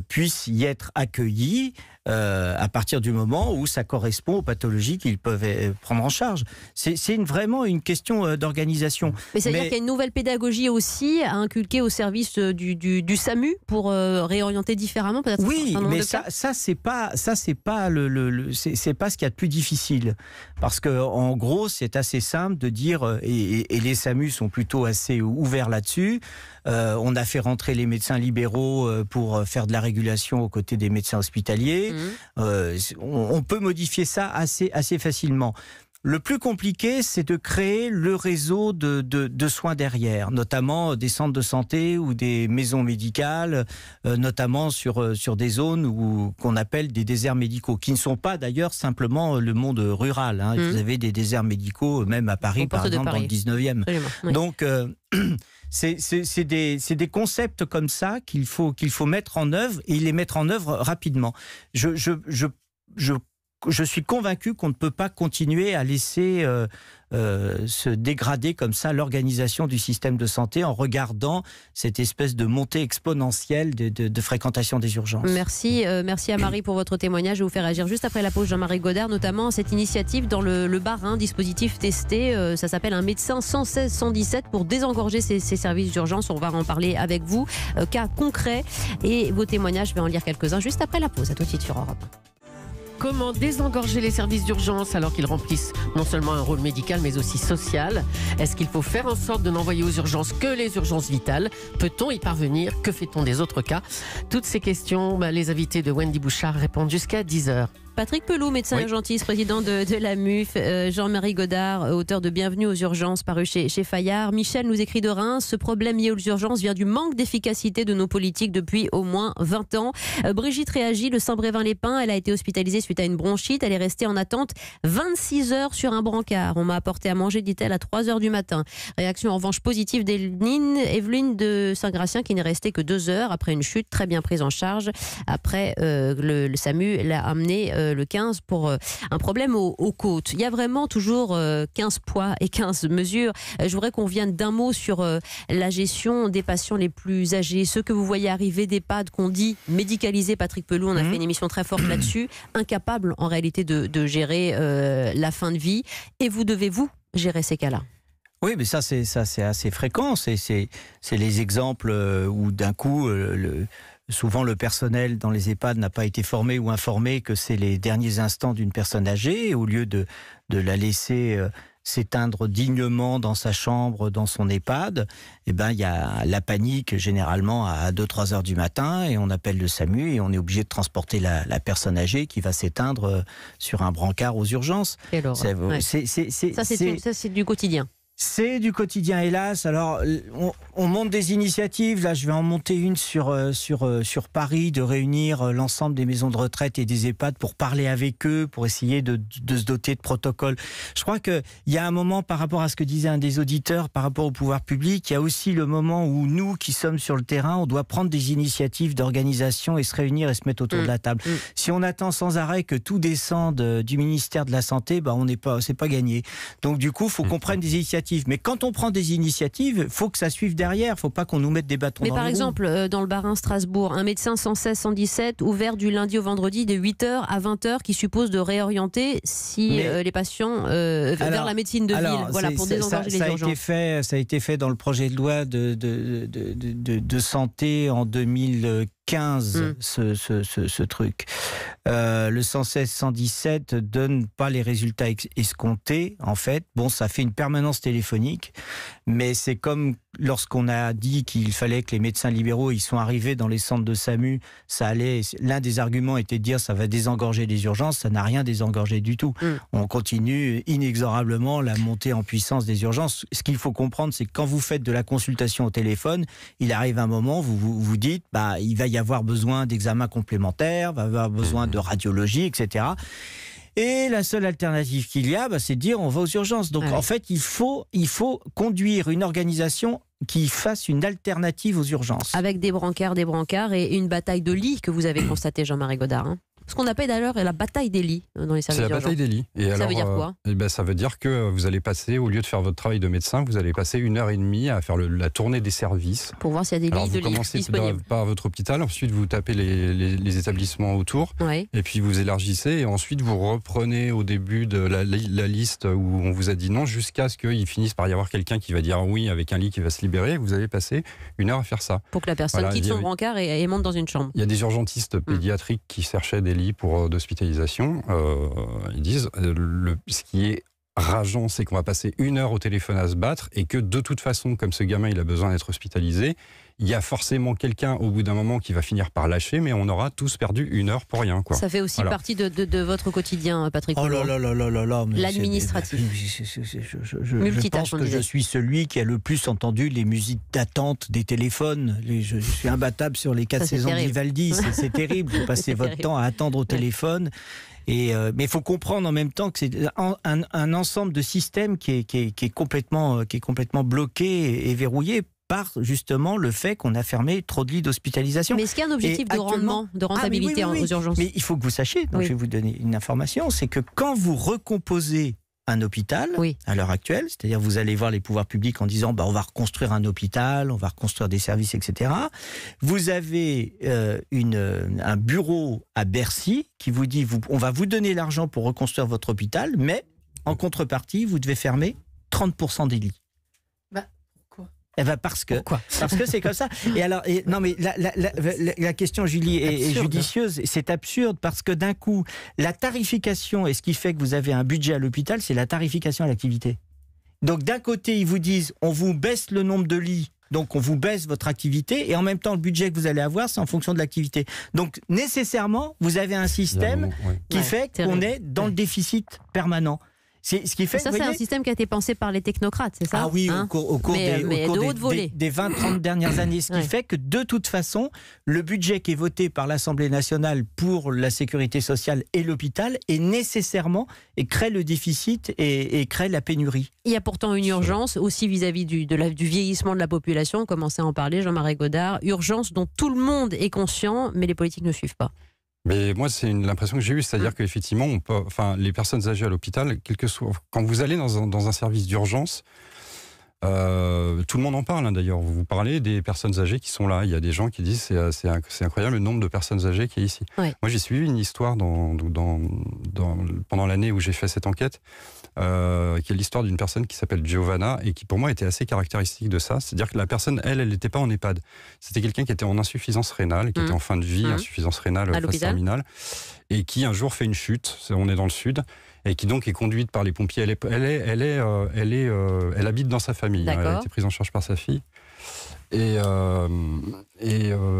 B: puissent y être accueillis à partir du moment où ça correspond aux pathologies qu'ils peuvent prendre en charge. C'est vraiment une question d'organisation.
A: Mais c'est-à-dire qu'il y a une nouvelle pédagogie aussi à inculquer au service du SAMU pour réorienter différemment peut-être.
B: Oui, mais ça c'est pas c'est pas ce qu'il y a de plus difficile, parce que en gros c'est assez simple de dire et les SAMU sont plutôt assez ouverts là-dessus. On a fait rentrer les médecins libéraux pour faire de la régulation aux côtés des médecins hospitaliers. On peut modifier ça assez facilement. Le plus compliqué, c'est de créer le réseau de soins derrière, notamment des centres de santé ou des maisons médicales, notamment sur des zones qu'on appelle des déserts médicaux, qui ne sont pas d'ailleurs simplement le monde rural. Vous avez des déserts médicaux, même à Paris, par exemple, dans le 19e.
A: Oui. Donc,
B: c'est des concepts comme ça qu'il faut mettre en œuvre, et les mettre en œuvre rapidement. Je suis convaincu qu'on ne peut pas continuer à laisser se dégrader comme ça l'organisation du système de santé en regardant cette espèce de montée exponentielle de fréquentation des urgences.
A: Merci à Marie pour votre témoignage. Je vais vous faire réagir juste après la pause, Jean-Marie Godard, notamment cette initiative dans le Bas-Rhin, dispositif testé. Ça s'appelle un médecin 116-117 pour désengorger ces services d'urgence. On va en parler avec vous. Cas concret et vos témoignages, je vais en lire quelques-uns juste après la pause. À tout de suite sur Europe.
D: Comment désengorger les services d'urgence alors qu'ils remplissent non seulement un rôle médical mais aussi social? Est-ce qu'il faut faire en sorte de n'envoyer aux urgences que les urgences vitales? Peut-on y parvenir? Que fait-on des autres cas? Toutes ces questions, les invités de Wendy Bouchard répondent jusqu'à 10h.
A: Patrick Pelou, médecin urgentiste, président de la MUF, Jean-Marie Godard, auteur de Bienvenue aux urgences, paru chez Fayard. Michel nous écrit de Reims, ce problème lié aux urgences vient du manque d'efficacité de nos politiques depuis au moins 20 ans. Brigitte réagit de Saint-Brévin-les-Pins, elle a été hospitalisée suite à une bronchite, elle est restée en attente 26 heures sur un brancard. On m'a apporté à manger, dit-elle, à 3 heures du matin. Réaction en revanche positive d'Evelyne de Saint-Gratien qui n'est restée que 2 heures après une chute, très bien prise en charge. Après, le SAMU l'a amené le 15 pour un problème aux côtes. Il y a vraiment toujours 15 poids et 15 mesures. Je voudrais qu'on vienne d'un mot sur la gestion des patients les plus âgés, ceux que vous voyez arriver d'EHPAD qu'on dit médicalisés. Patrick Pelou, on a fait une émission très forte là-dessus, incapable en réalité de gérer la fin de vie. Et vous devez, vous, gérer ces cas-là.
B: Oui, mais ça c'est assez fréquent. C'est les exemples où d'un coup, souvent le personnel dans les EHPAD n'a pas été formé ou informé que c'est les derniers instants d'une personne âgée. Au lieu de la laisser s'éteindre dignement dans sa chambre, dans son EHPAD, eh ben, il y a la panique généralement à 2-3 heures du matin et on appelle le SAMU et on est obligé de transporter la personne âgée qui va s'éteindre sur un brancard aux urgences.
A: Ça, c'est du quotidien.
B: C'est du quotidien, hélas. Alors, on monte des initiatives. Là, je vais en monter une sur Paris, de réunir l'ensemble des maisons de retraite et des EHPAD pour parler avec eux, pour essayer de se doter de protocoles. Je crois qu'il y a un moment, par rapport à ce que disait un des auditeurs, par rapport au pouvoir public, il y a aussi le moment où nous, qui sommes sur le terrain, on doit prendre des initiatives d'organisation et se réunir et se mettre autour de la table. Si on attend sans arrêt que tout descende du ministère de la Santé, c'est pas gagné. Donc, du coup, il faut qu'on prenne des initiatives. Mais quand on prend des initiatives, il faut que ça suive derrière. Il ne faut pas qu'on nous mette des bâtons dans les roues.
A: Mais par exemple, dans le Bas-Rhin, Strasbourg, un médecin 116-117 ouvert du lundi au vendredi de 8h à 20h qui suppose de réorienter les patients vers la médecine de ville, pour désengorger les urgences. Ça
B: a été fait dans le projet de loi de santé en 2015, ce truc. Le 116-117 donne pas les résultats escomptés, en fait. Bon, ça fait une permanence téléphonique, mais c'est comme lorsqu'on a dit qu'il fallait que les médecins libéraux, ils sont arrivés dans les centres de SAMU, l'un des arguments était de dire ça va désengorger les urgences, ça n'a rien désengorgé du tout. On continue inexorablement la montée en puissance des urgences. Ce qu'il faut comprendre, c'est que quand vous faites de la consultation au téléphone, il arrive un moment, vous dites, il va y avoir besoin d'examens complémentaires, va y avoir besoin de radiologie, etc. Et la seule alternative qu'il y a, c'est de dire on va aux urgences. Donc en fait, il faut conduire une organisation qui fasse une alternative aux urgences.
A: Avec des brancards et une bataille de lits que vous avez constaté, Jean-Marie Godard. Ce qu'on appelle d'ailleurs la bataille des lits dans les services d'urgence.
C: C'est la bataille des lits. Et
A: ça veut dire quoi ?
C: Ça veut dire que vous allez passer, au lieu de faire votre travail de médecin, vous allez passer 1h30 à faire la tournée des services.
A: Pour voir s'il y a des lits
C: disponibles. Vous commencez par votre hôpital, ensuite vous tapez les établissements autour, et puis vous élargissez, et ensuite vous reprenez au début de la liste où on vous a dit non, jusqu'à ce qu'il finisse par y avoir quelqu'un qui va dire oui avec un lit qui va se libérer. Vous allez passer 1 heure à faire ça.
A: Pour que la personne quitte son brancard et monte dans une chambre.
C: Il y a des urgentistes pédiatriques qui cherchaient des lits d'hospitalisation. Ils disent ce qui est rageant, c'est qu'on va passer 1 heure au téléphone à se battre et que de toute façon, comme ce gamin il a besoin d'être hospitalisé, il y a forcément quelqu'un au bout d'un moment qui va finir par lâcher, mais on aura tous perdu 1 heure pour rien.
A: Ça fait aussi partie de votre quotidien, Patrick.
B: Oh là là là là là là.
A: L'administratif.
B: Je pense que je suis celui qui a le plus entendu les musiques d'attente des téléphones. Je suis imbattable sur les 4 saisons de Vivaldi. C'est terrible. Vous passez votre temps à attendre au téléphone. Mais il faut comprendre en même temps que c'est un ensemble de systèmes qui est complètement bloqué et verrouillé par justement le fait qu'on a fermé trop de lits d'hospitalisation.
A: Mais est-ce qu'il y a un objectif de rendement, de rentabilité aux urgences ?
B: Mais il faut que vous sachiez, donc je vais vous donner une information, c'est que quand vous recomposez un hôpital, à l'heure actuelle, c'est-à-dire vous allez voir les pouvoirs publics en disant on va reconstruire un hôpital, on va reconstruire des services, etc. Vous avez un bureau à Bercy qui vous dit on va vous donner l'argent pour reconstruire votre hôpital, mais en contrepartie, vous devez fermer 30% des lits. Parce que c'est comme ça. Non mais la question, Julie, est judicieuse. C'est absurde parce que d'un coup, la tarification et ce qui fait que vous avez un budget à l'hôpital, c'est la tarification à l'activité. Donc d'un côté, ils vous disent, on vous baisse le nombre de lits Donc on vous baisse votre activité et en même temps le budget que vous allez avoir, c'est en fonction de l'activité. Donc nécessairement, vous avez un système qui fait qu'on est dans le déficit permanent. C'est ce qui fait.
A: Ça, c'est un système qui a été pensé par les technocrates, c'est ça?
B: Ah oui, au cours des 20-30 dernières années. Ce qui fait que de toute façon, le budget qui est voté par l'Assemblée nationale pour la sécurité sociale et l'hôpital est nécessairement et crée le déficit et crée la pénurie.
A: Il y a pourtant une urgence aussi vis-à-vis du vieillissement de la population. On commençait à en parler, Jean-Marie Godard. Urgence dont tout le monde est conscient, mais les politiques ne suivent pas.
C: Mais moi, c'est l'impression que j'ai eue, c'est-à-dire qu'effectivement, les personnes âgées à l'hôpital, quand vous allez dans un service d'urgence, tout le monde en parle d'ailleurs. Vous parlez des personnes âgées qui sont là. Il y a des gens qui disent c'est incroyable le nombre de personnes âgées qui est ici. Oui. Moi, j'ai suivi une histoire pendant l'année où j'ai fait cette enquête, qui est l'histoire d'une personne qui s'appelle Giovanna et qui pour moi était assez caractéristique de ça. C'est-à-dire que la personne, elle n'était pas en EHPAD. C'était quelqu'un qui était en insuffisance rénale, qui était en fin de vie, insuffance rénale phase terminale, et qui un jour fait une chute. On est dans le sud. Et qui donc est conduite par les pompiers. Elle habite dans sa famille. Elle a été prise en charge par sa fille. Et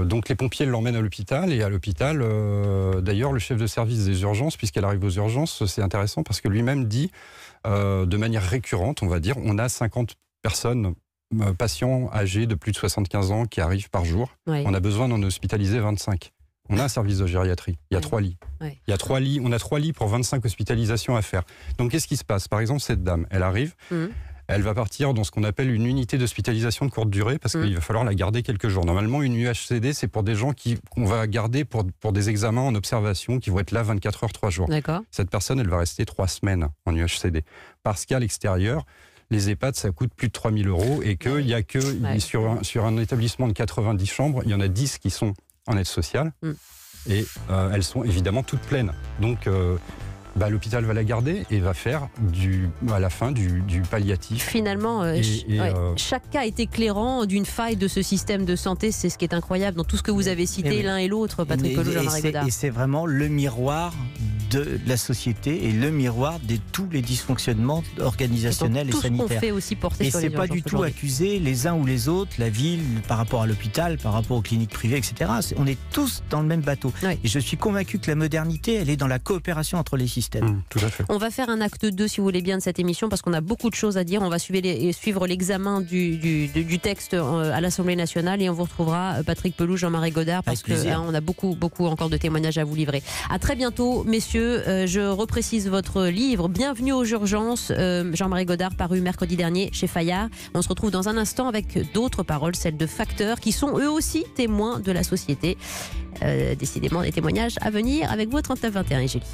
C: donc les pompiers l'emmènent à l'hôpital. Et à l'hôpital, d'ailleurs, le chef de service des urgences, puisqu'elle arrive aux urgences, c'est intéressant parce que lui-même dit, de manière récurrente, on va dire, on a 50 personnes, patients âgés de plus de 75 ans qui arrivent par jour. Oui. On a besoin d'en hospitaliser 25. On a un service de gériatrie. Il y a 3 lits. Oui. Il y a 3 lits. On a 3 lits pour 25 hospitalisations à faire. Donc, qu'est-ce qui se passe? Par exemple, cette dame, elle arrive, elle va partir dans ce qu'on appelle une unité d'hospitalisation de courte durée parce qu'il va falloir la garder quelques jours. Normalement, une UHCD, c'est pour des gens qu'on va garder pour des examens en observation qui vont être là 24 heures, 3 jours. D'accord. Cette personne, elle va rester 3 semaines en UHCD. Parce qu'à l'extérieur, les EHPAD, ça coûte plus de 3 000 € et qu'il y a que, sur un établissement de 90 chambres, il y en a 10 qui sont en aide sociale, et elles sont évidemment toutes pleines. Donc l'hôpital va la garder et va faire à la fin du palliatif.
A: Finalement, chaque cas est éclairant d'une faille de ce système de santé. C'est ce qui est incroyable dans tout ce que vous avez cité l'un et l'autre, Patrick Pelloux, Jean-Marie Godard.
B: Et c'est vraiment le miroir de la société et le miroir de tous les dysfonctionnements organisationnels et sanitaires.
A: Tout ce qu'on fait aussi porter sur les urgences.
B: Et c'est pas du tout accuser les uns ou les autres, la ville par rapport à l'hôpital, par rapport aux cliniques privées, etc. On est tous dans le même bateau. Oui. Et je suis convaincu que la modernité, elle est dans la coopération entre les systèmes.
C: Tout à fait.
A: On va faire un acte 2, si vous voulez bien, de cette émission, parce qu'on a beaucoup de choses à dire. On va suivre l'examen du texte à l'Assemblée nationale et on vous retrouvera, Patrick Pelloux, Jean-Marie Godard, parce qu'on a beaucoup encore de témoignages à vous livrer. À très bientôt, messieurs. Je reprécise votre livre Bienvenue aux urgences, Jean-Marie Godard, paru mercredi dernier chez Fayard. On se retrouve dans un instant avec d'autres paroles, celles de facteurs qui sont eux aussi témoins de la société. Décidément des témoignages à venir avec vous au 39 21 et Julie.